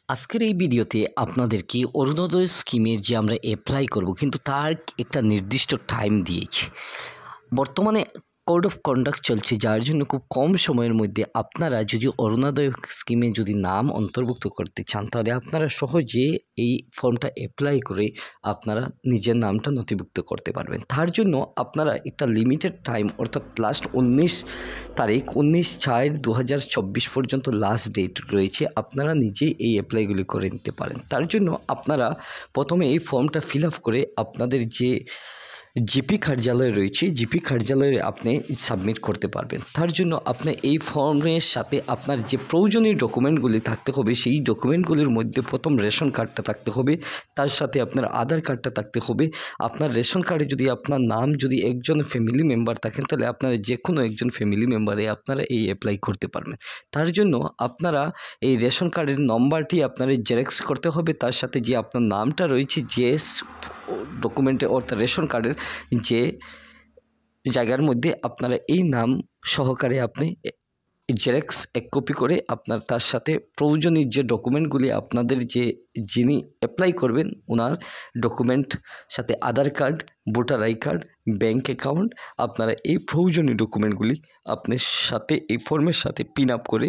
আজকের এই ভিডিওতে আপনাদেরকে অরুণোদয় স্কিমের যে আমরা অ্যাপ্লাই করব কিন্তু তার একটা নির্দিষ্ট টাইম দিয়েছি। বর্তমানে কোড অফ কন্ডাক্ট চলছে, যার জন্য খুব কম সময়ের মধ্যে আপনারা যদি অরুণোদয় স্কিমে যদি নাম অন্তর্ভুক্ত করতে চান, তাহলে আপনারা সহজে এই ফর্মটা অ্যাপ্লাই করে আপনারা নিজের নামটা নথিভুক্ত করতে পারবেন। তার জন্য আপনারা একটা লিমিটেড টাইম, অর্থাৎ লাস্ট 19 তারিখ 19/4/2024 পর্যন্ত লাস্ট ডেট রয়েছে। আপনারা নিজেই এই অ্যাপ্লাইগুলি করে নিতে পারেন। তার জন্য আপনারা প্রথমে এই ফর্মটা ফিল আপ করে আপনাদের যে জিপি কার্যালয় রয়েছে, জিপি কার্যালয়ে আপনি সাবমিট করতে পারবেন। তার জন্য আপনি এই ফর্মের সাথে আপনার যে প্রয়োজনীয় ডকুমেন্টগুলি থাকতে হবে, সেই ডকুমেন্টগুলির মধ্যে প্রথম রেশন কার্ডটা থাকতে হবে, তার সাথে আপনার আধার কার্ডটা থাকতে হবে। আপনার রেশন কার্ডে যদি আপনার নাম যদি একজন ফ্যামিলি মেম্বার থাকেন, তাহলে আপনারা যে কোনো একজন ফ্যামিলি মেম্বারে আপনারা এই অ্যাপ্লাই করতে পারবেন। তার জন্য আপনারা এই রেশন কার্ডের নম্বরটি আপনারা জেরক্স করতে হবে, তার সাথে যে আপনার নামটা রয়েছে যে ডকুমেন্টে অর্থাৎ রেশন কার্ডের যে জায়গার মধ্যে আপনারা এই নাম সহকারে আপনি জেরক্স এক কপি করে আপনার তার সাথে প্রয়োজনীয় যে ডকুমেন্টগুলি আপনাদের যিনি অ্যাপ্লাই করবেন ওনার ডকুমেন্ট সাথে Aadhaar card, voter I card, bank account, আপনারা এই প্রয়োজনীয় ডকুমেন্টগুলি আপনার সাথে এই ফর্মের সাথে পিন আপ করে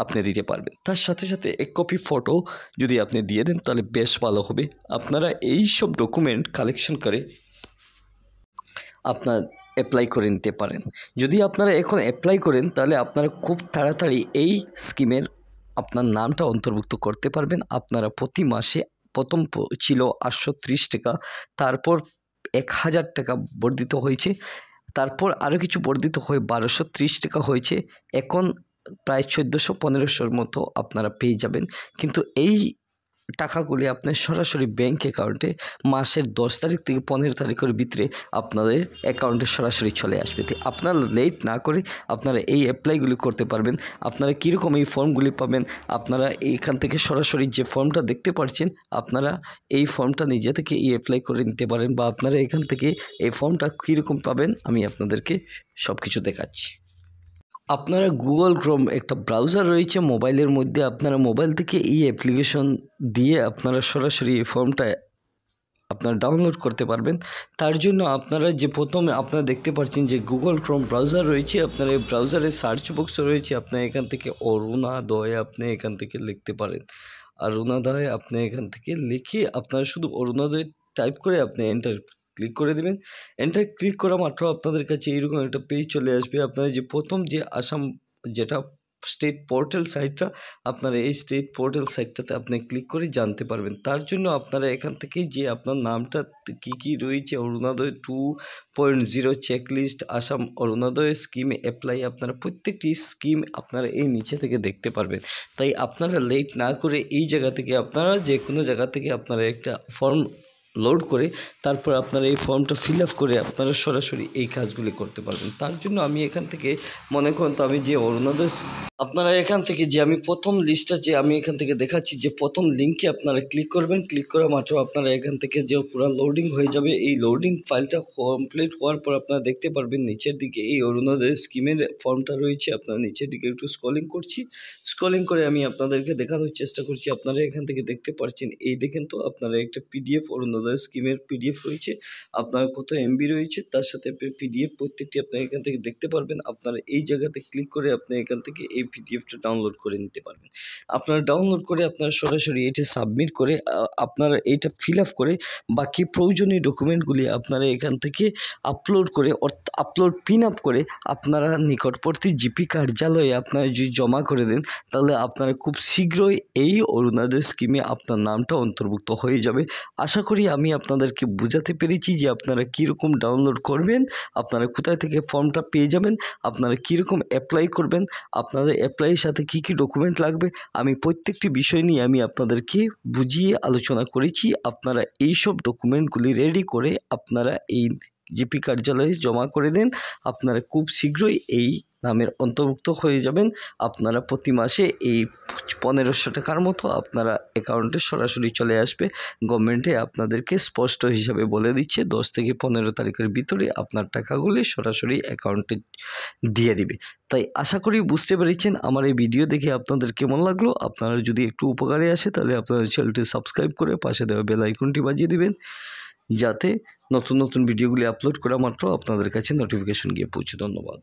আপনি দিতে পারবেন। তার সাথে সাথে এক কপি ফটো যদি আপনি দিয়ে দেন তাহলে বেশ ভালো হবে। আপনারা এই সব ডকুমেন্ট কালেকশন করে আপনার অ্যাপ্লাই করে নিতে পারেন। যদি আপনারা এখন অ্যাপ্লাই করেন তাহলে আপনারা খুব তাড়াতাড়ি এই স্কিমের আপনার নামটা অন্তর্ভুক্ত করতে পারবেন। আপনারা প্রতি মাসে প্রথম ছিল 830 টাকা, তারপর 1000 টাকা বর্ধিত হয়েছে, তারপর আরও কিছু বর্ধিত হয়ে 1230 টাকা হয়েছে। এখন প্রায় 1400-1500 মতো আপনারা পেয়ে যাবেন। কিন্তু এই টাকাগুলি আপনার সরাসরি ব্যাঙ্ক অ্যাকাউন্টে মাসের 10 তারিখ থেকে 15 তারিখের ভিতরে আপনাদের অ্যাকাউন্টে সরাসরি চলে আসবে। তো আপনারা লেট না করে আপনারা এই অ্যাপ্লাইগুলি করতে পারবেন। আপনারা কীরকম এই ফর্মগুলি পাবেন, আপনারা এইখান থেকে সরাসরি যে ফর্মটা দেখতে পাচ্ছেন, আপনারা এই ফর্মটা নিজে থেকে এই অ্যাপ্লাই করে নিতে পারেন, বা আপনারা এখান থেকে এই ফর্মটা কীরকম পাবেন আমি আপনাদেরকে সব কিছু দেখাচ্ছি। আপনারা গুগল ক্রোম একটা ব্রাউজার রয়েছে মোবাইলের মধ্যে, আপনারা মোবাইল থেকে এই অ্যাপ্লিকেশন দিয়ে আপনারা সরাসরি এই ফর্মটা আপনারা ডাউনলোড করতে পারবেন। তার জন্য আপনারা যে প্রথমে আপনারা দেখতে পাচ্ছেন যে গুগল ক্রোম ব্রাউজার রয়েছে, আপনারা এই ব্রাউজারের সার্চ বক্স রয়েছে, আপনার এখান থেকে অরুণোদয় আপনি এখান থেকে লিখতে পারেন। অরুণোদয় আপনি এখান থেকে লিখে আপনারা শুধু অরুণোদয় টাইপ করে আপনি এন্টার ক্লিক করে দেবেন। এন্টার ক্লিক করা মাত্র আপনাদের কাছে এইরকম একটা পেজ চলে আসবে। আপনারা যে প্রথম যে আসাম যেটা স্টেট পোর্টাল সাইটটা, আপনারা এই স্টেট পোর্টাল সাইটটাতে আপনি ক্লিক করে জানতে পারবেন। তার জন্য আপনারা এখান থেকে যে আপনার নামটা কী রয়েছে, অরুণোদয় 2.0 চেকলিস্ট, আসাম অরুণোদয় স্কিম অ্যাপ্লাই, আপনারা প্রত্যেকটি স্কিম আপনারা এই নিচে থেকে দেখতে পারবেন। তাই আপনারা লেট না করে এই জায়গা থেকে আপনারা যে কোনো জায়গা থেকে আপনারা একটা ফর্ম লোড করে তারপর আপনারা এই ফর্মটা ফিল আপ করে আপনারা সরাসরি এই কাজগুলি করতে পারবেন। তার জন্য আমি এখান থেকে মনে করেন তো আমি যে অরুণোদয় আপনারা এখান থেকে যে আমি প্রথম লিস্টটা যে আমি এখান থেকে দেখাচ্ছি, যে প্রথম লিঙ্কে আপনারা ক্লিক করবেন। ক্লিক করা মাত্র আপনারা এখান থেকে যে পুরো লোডিং হয়ে যাবে। এই লোডিং ফাইলটা কমপ্লিট হওয়ার পর আপনারা দেখতে পারবেন নিচের দিকে এই অরুণোদয় স্কিমের ফর্মটা রয়েছে। আপনারা নিচের দিকে একটু স্ক্রলিং করছি, স্ক্রলিং করে আমি আপনাদেরকে দেখানোর চেষ্টা করছি। আপনারা এখান থেকে দেখতে পাচ্ছেন, এই দেখেন তো আপনারা একটা পিডিএফ অরুণোদয় স্কিমের পিডিএফ রয়েছে, আপনার কত এমবি রয়েছে তার সাথে পিডিএফ প্রত্যেকটি আপনারা এখান থেকে দেখতে পারবেন। আপনারা এই জায়গাতে ক্লিক করে আপনি এখান থেকে এই পিডিএফটা ডাউনলোড করে নিতে পারবেন। আপনারা ডাউনলোড করে আপনারা সরাসরি এটা সাবমিট করে আপনারা এইটা ফিল আপ করে বাকি প্রয়োজনীয় ডকুমেন্টগুলি আপনারা এখান থেকে আপলোড করে আপলোড পিন আপ করে আপনারা নিকটবর্তী জিপি কার্যালয়ে আপনারা যদি জমা করে দেন, তাহলে আপনারা খুব শীঘ্রই এই অরুণোদয় স্কিমে আপনার নামটা অন্তর্ভুক্ত হয়ে যাবে। আশা করি আমি আপনাদেরকে বোঝাতে পেরেছি যে আপনারা কীরকম ডাউনলোড করবেন, আপনারা কোথায় থেকে ফর্মটা পেয়ে যাবেন, আপনারা কীরকম অ্যাপ্লাই করবেন, আপনাদের অ্যাপ্লাইয়ের সাথে কী কী ডকুমেন্ট লাগবে, আমি প্রত্যেকটি বিষয় নিয়ে আমি আপনাদেরকে বুঝিয়ে আলোচনা করেছি। আপনারা এই সব ডকুমেন্টগুলি রেডি করে আপনারা এই জিপি কার্যালয়ে জমা করে দেন। আপনারা খুব শীঘ্রই এই নামের অন্তর্ভুক্ত হয়ে যাবেন। আপনারা প্রতি মাসে এই 1500 টাকার মতো আপনারা অ্যাকাউন্টে সরাসরি চলে আসবে। গভর্নমেন্টে আপনাদেরকে স্পষ্ট হিসাবে বলে দিচ্ছে 10 থেকে 15 তারিখের ভিতরে আপনার টাকাগুলি সরাসরি অ্যাকাউন্টে দিয়ে দিবে। তাই আশা করি বুঝতে পেরেছেন আমার এই ভিডিও দেখে আপনাদের কেমন লাগলো। আপনারা যদি একটু উপকারে আসে তাহলে আপনারা চ্যানেলটি সাবস্ক্রাইব করে পাশে দেওয়া বেল আইকনটি বাজিয়ে দিবেন, যাতে নতুন নতুন ভিডিওগুলি আপলোড করা মাত্র আপনাদের কাছে নোটিফিকেশন গিয়ে পৌঁছে। ধন্যবাদ।